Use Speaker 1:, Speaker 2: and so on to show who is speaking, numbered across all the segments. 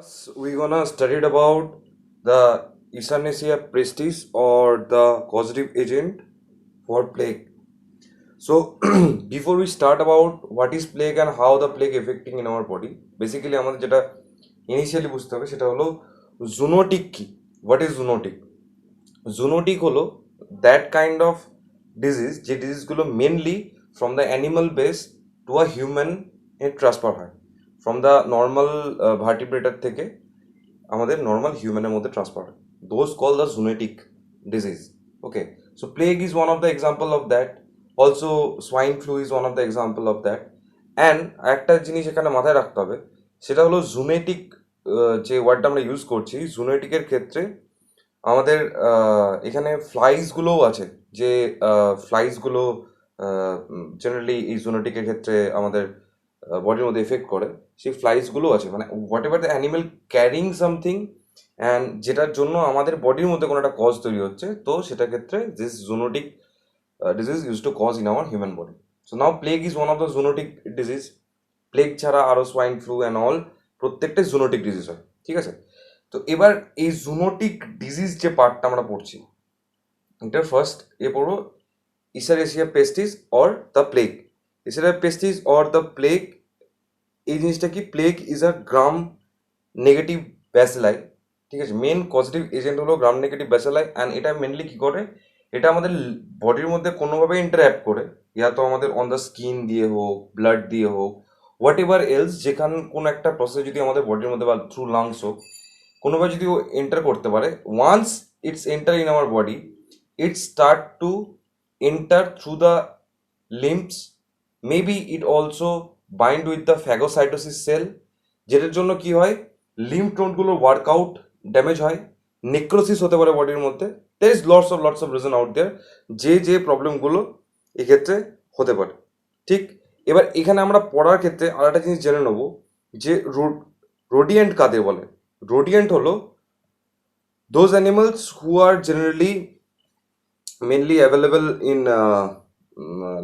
Speaker 1: Us, we're gonna study about the Echinacea pestis or the causative agent for plague. So before we start about what is plague and how the plague affecting in our body, basically আমাদের যেটা initially বুঝতে হবে সেটা হলো zoonotic কি। What is zoonotic? Zoonotic হলো that kind of disease যে ডিজিজগুলো mainly from the animal base to a human এ ট্রান্সফার হয়, ফ্রম দ্য নর্মাল ভার্টিব্রেটার থেকে আমাদের নর্মাল হিউম্যানের মধ্যে ট্রান্সফার হয়। Those call the zoonotic disease. Okay, so plague is one of the example of that, also swine flu is one of the example of that. And একটা জিনিস এখানে মাথায় রাখতে হবে, সেটা হলো জুনেটিক। যে ওয়ার্ডটা আমরা ইউজ করছি জুনেটিকের ক্ষেত্রে আমাদের এখানে ফ্লাইসগুলোও আছে, যে ফ্লাইসগুলো জেনারেলি এই জুনোটিকের ক্ষেত্রে আমাদের বডির মধ্যে এফেক্ট করে, সেই ফ্লাইসগুলো আছে, মানে what ever the animal carrying something and যেটার জন্য আমাদের বডির মধ্যে কোনো একটা কজ তৈরি হচ্ছে, তো সেটার ক্ষেত্রে this zoonotic disease use to cause in our human body. So now plague is one of the zoonotic disease. Plague ছাড়া আরও সোয়াইন ফ্লু অ্যান্ড অল প্রত্যেকটাই জুনোটিক ডিজিজ হয়, ঠিক আছে? তো এবার এই জুনোটিক ডিজিজ যে পার্টটা আমরা পড়ছি, এটার ফার্স্ট পড়বো Escherichia pestis or the plague. Escherichia pestis or the plague, এই জিনিসটা কি? Plague is a gram negative bacilli, ঠিক আছে? মেন পজিটিভ এজেন্ট হলো গ্রাম নেগেটিভ ব্যাসিলাই। অ্যান্ড এটা মেনলি কী করে? এটা আমাদের বডির মধ্যে কোনোভাবে ইন্টারঅ্যাক্ট করে, ইয়া তো আমাদের অন দ্য স্কিন দিয়ে হোক, ব্লাড দিয়ে হোক, হোয়াট এভার এলস, যেখান কোনো একটা প্রসেস যদি আমাদের বডির মধ্যে বা থ্রু লাংস হোক কোনোভাবে যদি ও এন্টার করতে পারে, once it's enter in our body, it start to enter through the limbs. Maybe it also bind with the phagocytosis cell, যেটার জন্য কি হয়? লিম্ফ নোডগুলোর ওয়ার্কআউট ড্যামেজ হয়, নেক্রোসিস হতে পারে বডির মধ্যে। There is lots of reason out there যে যে প্রবলেমগুলো এক্ষেত্রে হতে পারে, ঠিক? এবার এখানে আমরা পড়ার ক্ষেত্রে আর একটা জিনিস জেনে নেবো যে রোডিয়েন্ট কাদের বলে। রোডিয়েন্ট হলো those animals who are generally mainly available in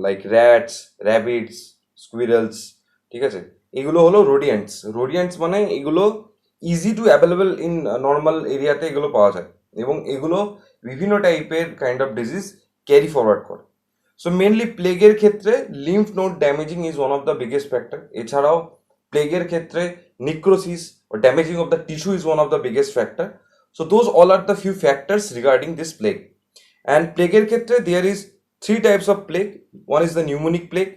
Speaker 1: like rats, rabbits, squirrels, ঠিক আছে? এগুলো হলো রোডিয়েন্টস। রোডিয়েন্টস মানে এগুলো easy to available in normal এরিয়াতে এগুলো পাওয়া যায়, এবং এগুলো বিভিন্ন টাইপের kind of disease carry forward করে। সো মেনলি প্লেগের ক্ষেত্রে lymph node damaging is one of the biggest factor. এছাড়াও প্লেগের ক্ষেত্রে necrosis or damaging of the tissue is one of the biggest factor. So those all are the few factors regarding this plague. And plague ক্ষেত্রে there is three types of plague. One is the pneumonic plague,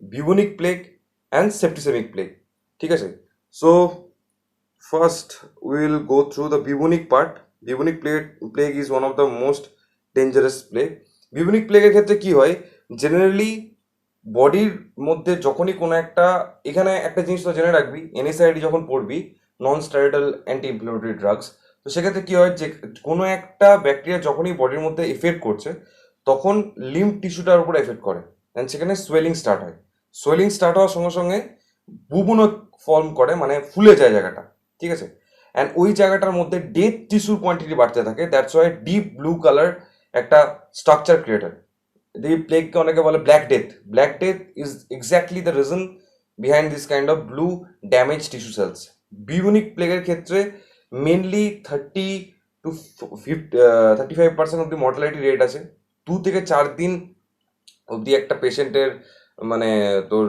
Speaker 1: bubonic plague, and septicemic plague. ঠিক আছে? So first we will go through the bubonic part. Bubonic plague is one of the most dangerous plague. Bubonic plague এর ক্ষেত্রে কি হয়? Generally বডির মধ্যে যখনই কোনো একটা, এখানে একটা জিনিস তো জেনে রাখবি, এনএসআইডি যখন পড়বি, non steroidal anti inflammatory drugs, তো সেক্ষেত্রে কী হয় যে কোনো একটা ব্যাকটেরিয়া যখনই বডির মধ্যে এফেক্ট করছে তখন লিম্ফ টিস্যুটার উপর এফেক্ট করে, অ্যান্ড সেখানে সোয়েলিং স্টার্ট হয়। সোয়েলিং স্টার্ট হওয়ার সঙ্গে সঙ্গে বুবুনও ফর্ম করে, মানে ফুলে যায় জায়গাটা, ঠিক আছে? অ্যান্ড ওই জায়গাটার মধ্যে ডেথ টিস্যুর কোয়ান্টিটি বাড়তে থাকে, that's why deep blue colour একটা স্ট্রাকচার ক্রিয়েট হয়। এই প্লেগকে অনেকে বলে black death. Black death is exactly the reason behind this kind of blue damage tissue cells. Bubonic প্লেগের ক্ষেত্রে মেনলি 35% অব্দি মর্টালিটি রেট আছে। 2 থেকে 4 দিন অব্দি একটা পেশেন্টের মানে তোর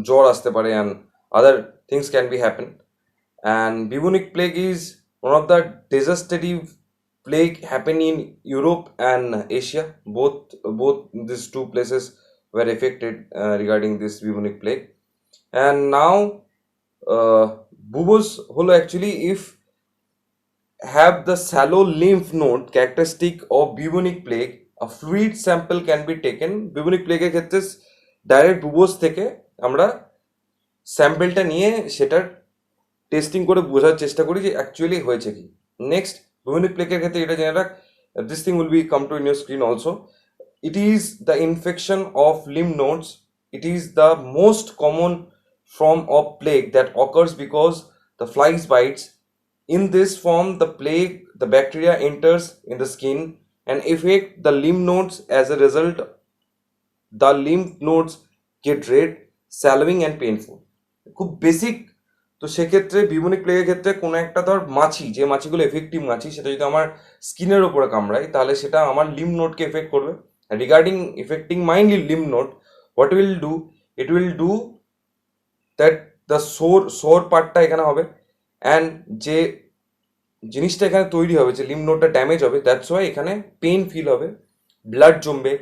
Speaker 1: জ্বর আসতে পারে, and other things can be happen. And bubonic plague is one of the disastrous plague happen in Europe and Asia. Both these two places were affected regarding this bubonic plague. And now buboes holo actually if have the shallow lymph node characteristic of bubonic plague, a fluid sample can be taken. Bubonic plague এর ক্ষেত্রে direct বুবোস থেকে আমরা স্যাম্পেলটা নিয়ে সেটার testing করে বোঝার চেষ্টা করি যে অ্যাকচুয়ালি হয়েছে কি। নেক্সট bubonic plague এর ক্ষেত্রে এটা জেনে রাখ, this thing will be come to in your screen also. It is the infection of lymph nodes. It is the most common form of plague that occurs because the flies bites. In this form, the bacteria enters in the skin and affect the lymph nodes. As a result, the lymph nodes get red, saliving and painful. খুব basic তো সেক্ষেত্রে বিউমনিক প্লেগের ক্ষেত্রে কোনো একটা ধর মাছি, যে মাছিগুলো এফেক্টিভ মাছি, সেটা যদি আমার স্কিনের ওপরে কামড়ায় তাহলে সেটা আমার লিম্ফ নোডকে এফেক্ট করবে। Regarding affecting my lymph node, what will do, it will do that the sore পার্টটা এখানে হবে, অ্যান্ড যে জিনিসটা এখানে তৈরি হবে, যে লিম্ফ নোডটা ড্যামেজ হবে, দ্যাটস ওয়াই এখানে পেন ফিল হবে, ব্লাড জমবে,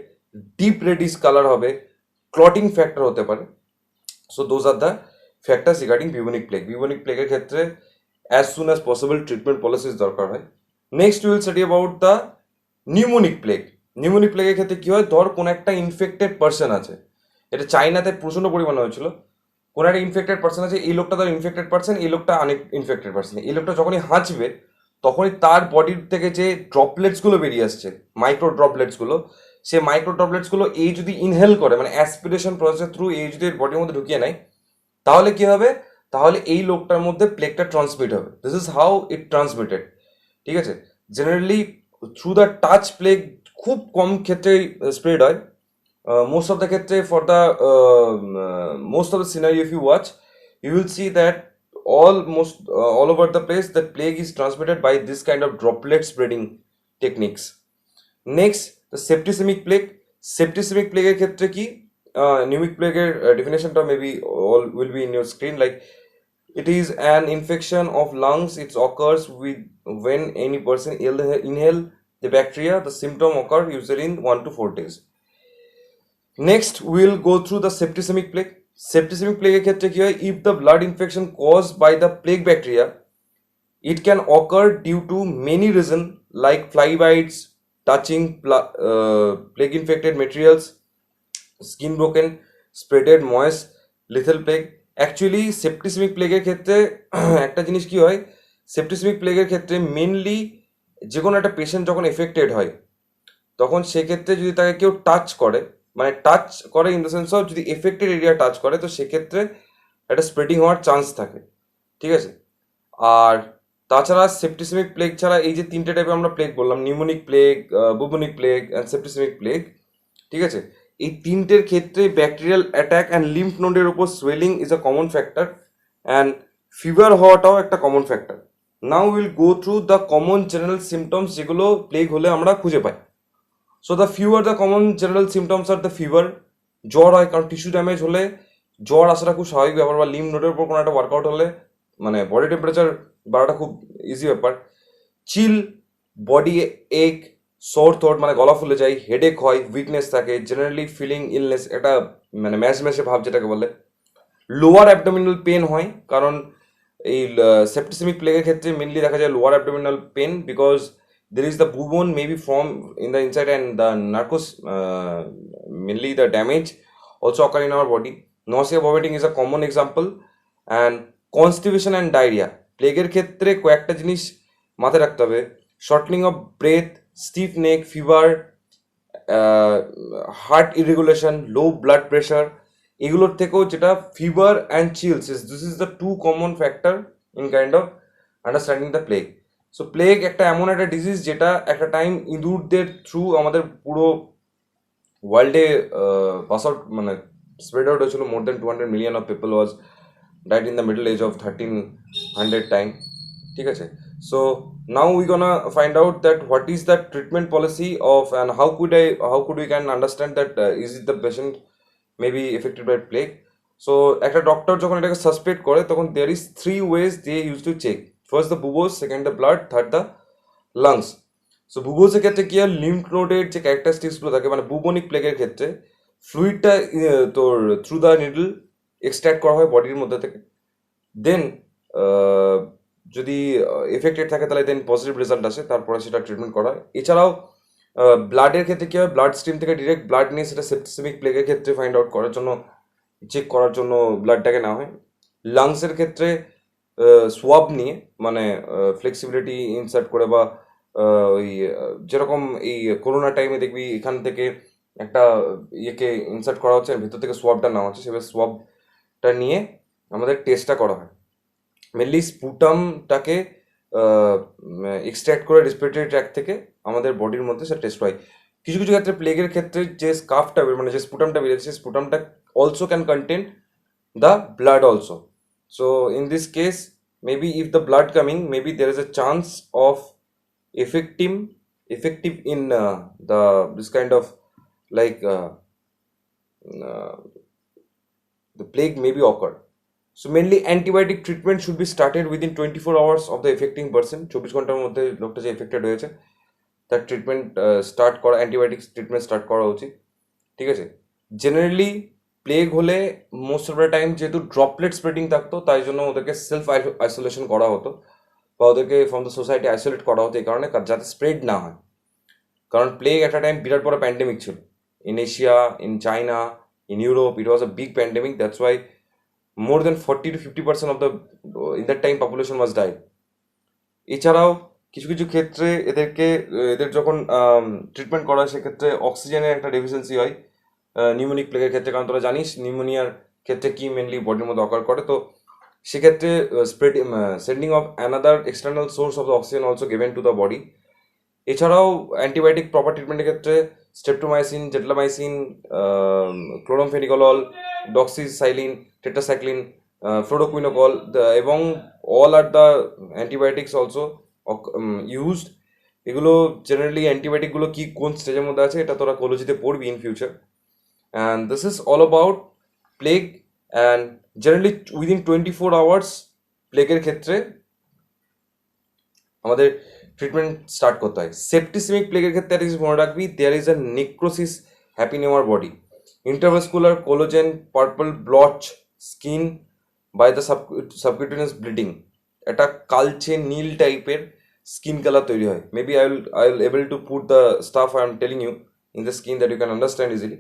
Speaker 1: ডিপ রেডিশ কালার হবে, ক্লটিং ফ্যাক্টর হতে পারে। So those are the factors regarding bubonic plague. Bubonic প্লেগের ক্ষেত্রে as soon as possible treatment policies দরকার হয়। Next will study about the pneumonic plague. Pneumonic প্লেগের ক্ষেত্রে কী হয়, ধর কোনো একটা ইনফেক্টেড পার্সন আছে, এটা চাইনাতে প্রচণ্ড পরিমাণে হয়েছিল। কোনো একটা ইনফেক্টেড পার্সন আছে, এই লোকটা ধর ইনফেক্টেড পার্সন, এই লোকটা ইনফেক্টেড পার্সন। এই লোকটা যখনই হাঁচবে তখনই তার বডির থেকে যে ড্রপলেটসগুলো বেরিয়ে আসছে, মাইক্রো ড্রপলেটসগুলো, সে মাইক্রো ড্রপলেটসগুলো এই যদি ইনহেল করে, মানে অ্যাসপিরেশন প্রসেসের থ্রু এই যদি বডির মধ্যে ঢুকিয়ে নেয়, তাহলে কি হবে, তাহলে এই লোকটার মধ্যে প্লেগটা ট্রান্সমিট হবে। This is how it transmitted. ঠিক আছে, generally through the touch plague খুব কম ক্ষেত্রেই স্প্রেড হয়। Most of the ক্ষেত্রে for the most of the scenario, if you watch, you will see that all over the place that plague is transmitted by this kind of droplet spreading techniques. Next, the septicemic plague. Septicemic plague এর ক্ষেত্রে কি, pneumonic plague এর definitionটা maybe all will be in your screen. Like, it is an infection of lungs. It occurs when any person inhale the bacteria. The symptom occur usually in 1 to 4 days. Next, we'll go through the septicemic plague. Septicemic plague এর ক্ষেত্রে কি হয়, if the blood infection caused by the plague bacteria, it can occur due to many reasons like fly bites, touching plague infected materials, skin broken, spreaded moist, lethal plague. Actually septicaemic প্লেগের ক্ষেত্রে একটা জিনিস কি হয়, septicemic প্লেগের ক্ষেত্রে mainly যে কোনো একটা পেশেন্ট যখন এফেক্টেড হয়, তখন সেক্ষেত্রে যদি তাকে কেউ টাচ করে, মানে টাচ করে ইন দ্য সেন্স অফ যদি এফেক্টেড এরিয়া টাচ করে, তো সেক্ষেত্রে একটা স্প্রেডিং হওয়ার চান্স থাকে। ঠিক আছে, আর তাছাড়া সেপ্টিসেমিক প্লেগ ছাড়া এই যে তিনটে টাইপের আমরা প্লেগ বললাম, pneumonic plague, bubonic plague and septicemic plague, ঠিক আছে, এই তিনটের ক্ষেত্রে ব্যাকটেরিয়াল অ্যাটাক অ্যান্ড লিম্ফ নোডের উপর swelling is a common factor, and fever হওয়াটাও একটা common factor. Now will go through the common general symptoms যেগুলো প্লেগ হলে আমরা খুঁজে পাই। So the fever, the common general symptoms are the fever. জ্বর হয়, কারণ টিস্যু ড্যামেজ হলে জ্বর আসাটা খুব স্বাভাবিক ব্যাপার, বা লিম্ফ নোডের উপর কোনো একটা ওয়ার্কআউট হলে মানে বডি টেম্পারেচার বাড়াটা খুব ইজি ব্যাপার। চিল, বডি এক, সোর থ্রোট মানে গলা ফুলে যায়, হেডেক হয়, উইকনেস থাকে, জেনারেলি ফিলিং ইলনেস, এটা মানে ম্যাচে ভাব যেটাকে বলে। লোয়ার অ্যাবডোমিনাল পেন হয়, কারণ এই সেপ্টিসেমিক প্লেগের ক্ষেত্রে মেনলি দেখা যায় lower abdominal pain, because there is the bubon maybe formed in the inside, and the narcos, mainly the damage also occur in our body. Nausea, vomiting is a common example, and constipation and diarrhea. প্লেগের ক্ষেত্রে কয়েকটা জিনিস মাথায় রাখতে হবে: shortening of breath, stiff neck, fever, heart irregulation, low blood pressure, এগুলোর থেকেও যেটা fever and chills, this is the two common factor in kind of understanding the plague. So plague একটা এমন একটা ডিজিজ যেটা একটা টাইম ইঁদুরদের থ্রু আমাদের পুরো ওয়ার্ল্ডে পাস আউট, মানে স্প্রেড আউট হয়েছিল। More than 200 million of people was died in the middle age of 1300 time. ঠিক আছে, so now we gonna find out that what is the treatment policy of, and how could we can understand that is it the patient maybe affected by plague. So একটা doctor যখন এটাকে suspect করে, তখন there is 3 ways they use two check. First the buboes, second the blood, third the lungs. So বুবোসের ক্ষেত্রে কি হয়, lymph নোডের যে ক্যারেক্টারিস্টিক্সগুলো থাকে, মানে বুবনিক প্লেগের ক্ষেত্রে ফ্লুইডটা তোর থ্রু দ্য নিডল এক্সট্র্যাক্ট করা হয় বডির মধ্যে থেকে। দেন যদি এফেক্টেড থাকে তাহলে দেন পজিটিভ রেজাল্ট আসে, তারপরে সেটা ট্রিটমেন্ট করা হয়। এছাড়াও ব্লাডের ক্ষেত্রে কী হয়, ব্লাড স্ট্রিম থেকে ডিরেক্ট ব্লাড নিয়ে সেটা সেপ্টিসেমিক প্লেগের ক্ষেত্রে ফাইন্ড আউট করার জন্য, চেক করার জন্য ব্লাডটাকে নেওয়া হয়। লাংসের ক্ষেত্রে সোয়াব নিয়ে, মানে ফ্লেক্সিবিলিটি ইনসার্ট করে, বা ওই যেরকম এই করোনা টাইমে দেখবি এখান থেকে একটা ইয়েকে ইনসার্ট করা হচ্ছে, ভেতর থেকে সোয়াবটা নেওয়া হচ্ছে, সেভাবে সোয়াবটা নিয়ে আমাদের টেস্টটা করা হয়। মেনলি স্পুটামটাকে এক্সট্র্যাক্ট করে রেসপিরেটরি ট্র্যাক থেকে আমাদের বডির মধ্যে সেটা টেস্ট হয়। কিছু কিছু ক্ষেত্রে প্লেগের ক্ষেত্রে যে স্কাফটা, মানে যে স্পুটামটা বেরিয়েছে, স্পুটামটা also can contain the blood also. So in this case, maybe if the blood coming, maybe there is a chance of effective effective in the this kind of like uh, the plague may be occur. So mainly antibiotic treatment should be started within 24 hours of the affecting person. 24 ঘন্টার মধ্যে লোকটা যে affected হয়েছে তার treatment start করা, antibiotic treatment start করা উচিত। ঠিক আছে। জেনারেলি প্লেগ হলে মোস্ট অফ দ্য টাইম যেহেতু ড্রপলেট স্প্রেডিং থাকতো, তাই জন্য ওদেরকে সেলফ আইসোলেশন করা হতো বা ওদেরকে ফ্রম দ্য সোসাইটি আইসোলেট করা হতো, এই কারণে যাতে স্প্রেড না হয়। কারণ প্লেগ একটা টাইম বিরাট বড় প্যান্ডেমিক ছিল in Asia, in China, in Europe. It was a big pandemic, that's why more than 40 to 50% of the in that time population was died. এছাড়াও কিছু কিছু ক্ষেত্রে এদের যখন ট্রিটমেন্ট করা হয় সেক্ষেত্রে অক্সিজেনের একটা ডেফিসিয়েন্সি হয় নিউমোনিক প্লেগের ক্ষেত্রে। কারণ তোরা জানিস নিউমোনিয়ার ক্ষেত্রে কি মেনলি বডির মধ্যে অকার করে। তো সেক্ষেত্রে sending of another external source of the oxygen also given to the body. এছাড়াও অ্যান্টিবায়োটিক প্রপার ট্রিটমেন্টের ক্ষেত্রে streptomycin, gentamicin, chloramphenicol, doxycycline, tetracycline, fluoroquinolone এবং all are the antibiotics also used. এগুলো জেনারেলি অ্যান্টিবায়োটিকগুলো কি কোন স্টেজের মধ্যে আছে এটা তোরা কোলজিতে পড়বি in future. And this is all about plague. And generally within 24 hours প্লেগের ক্ষেত্রে আমাদের ট্রিটমেন্ট স্টার্ট করতে হয়। সেপ্টিসেমিক প্লেগের ক্ষেত্রে একটা জিনিস মনে রাখবি, there is a necrosis happening in our body. Intravascular collagen purple blotch skin by the subcutaneous bleeding, একটা কালচে নীল টাইপের স্কিন কালার তৈরি হয়। Maybe I will able to put the stuff I am telling you in the skin that you can understand easily.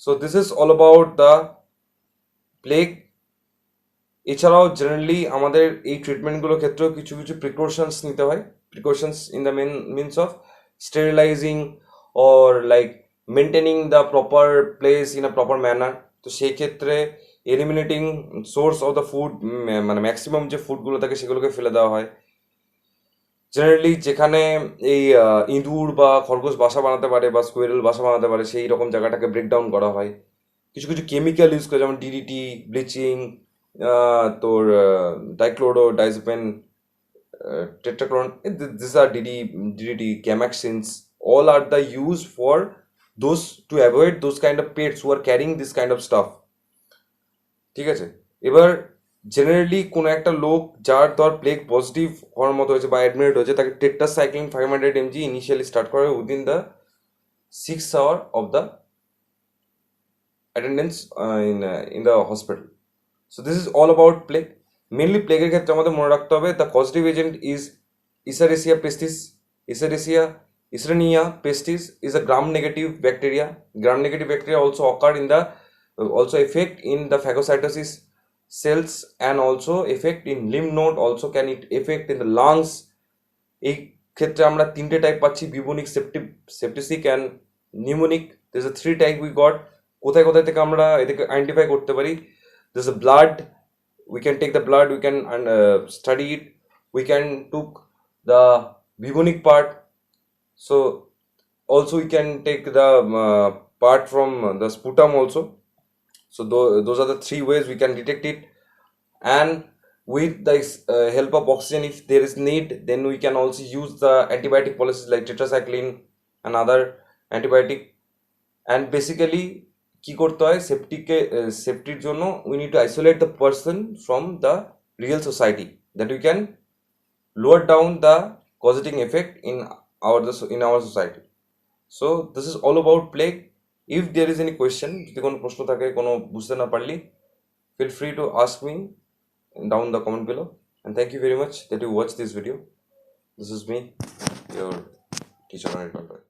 Speaker 1: So this is all about the plague. এছাড়াও generally আমাদের এই ট্রিটমেন্টগুলোর ক্ষেত্রেও কিছু কিছু প্রিকশনস নিতে হয়। Precautions in the means of sterilising or like maintaining the proper place in a proper manner. তো সেই ক্ষেত্রে eliminating source of the food, মানে ম্যাক্সিমাম যে ফুডগুলো থাকে সেগুলোকে ফেলে দেওয়া হয়। জেনারেলি যেখানে এই ইঁদুর বা খরগোশ বাসা বানাতে পারে বা স্কোয়ারেল বাসা বানাতে পারে সেই রকম জায়গাটাকে ব্রেকডাউন করা হয়। কিছু কিছু কেমিক্যাল ইউজ করে, যেমন ডিডিটি, ব্লিচিং, তোর ডাইক্লোরো ডাইজেপেন, টেট্রাক্লোরন, দিস আর ডিডিটি, ক্যামাক্সিনস, all are the use for those to avoid those kind of pets who are carrying this kind of stuff. ঠিক আছে। এবার জেনারেলি কোনো একটা লোক যার ধর প্লেগ পজিটিভ হওয়ার মতো হয়েছে বা অ্যাডমিট হয়েছে, তাকে টেট্রাসাইক্লিন 500 mg ইনিশিয়ালি স্টার্ট করে within the 6 hour of the attendance in the hospital. So this is all about plague. Mainly প্লেগের ক্ষেত্রে আমাদের মনে রাখতে হবে the causative agent is Escherichia pestis. Escherichia pestis is a gram-negative bacteria. Gram-negative bacteria also occur in the also affect in the phagocytosis cells and also affect in lymph node, also can it affect in the lungs. এই ক্ষেত্রে আমরা তিনটে type পাচ্ছি, bubonic, septicaemic and pneumonic. This are 3 type we got. কোথায় কোথায় থেকে আমরা এদেরকে আইডেন্টিফাই করতে পারি? This a blood, we can take the blood, we can study it, we can took the bubonic part. So also we can take the part from the sputum also. So those are the 3 ways we can detect it. And with the help of oxygen, if there is need, then we can also use the antibiotic policies like tetracycline and other antibiotic. And basically কি করতে হয়, সেফটির জন্য we need to isolate the person from the real society, that we can lower down the causating effect in our society. So this is all about plague. If there is any question, যদি কোনো প্রশ্ন থাকে, কোনো বুঝতে না পারলি, feel free to ask me down the comment below. And thank you very much that you watched this video. This is me, your teacher Anil Palwai.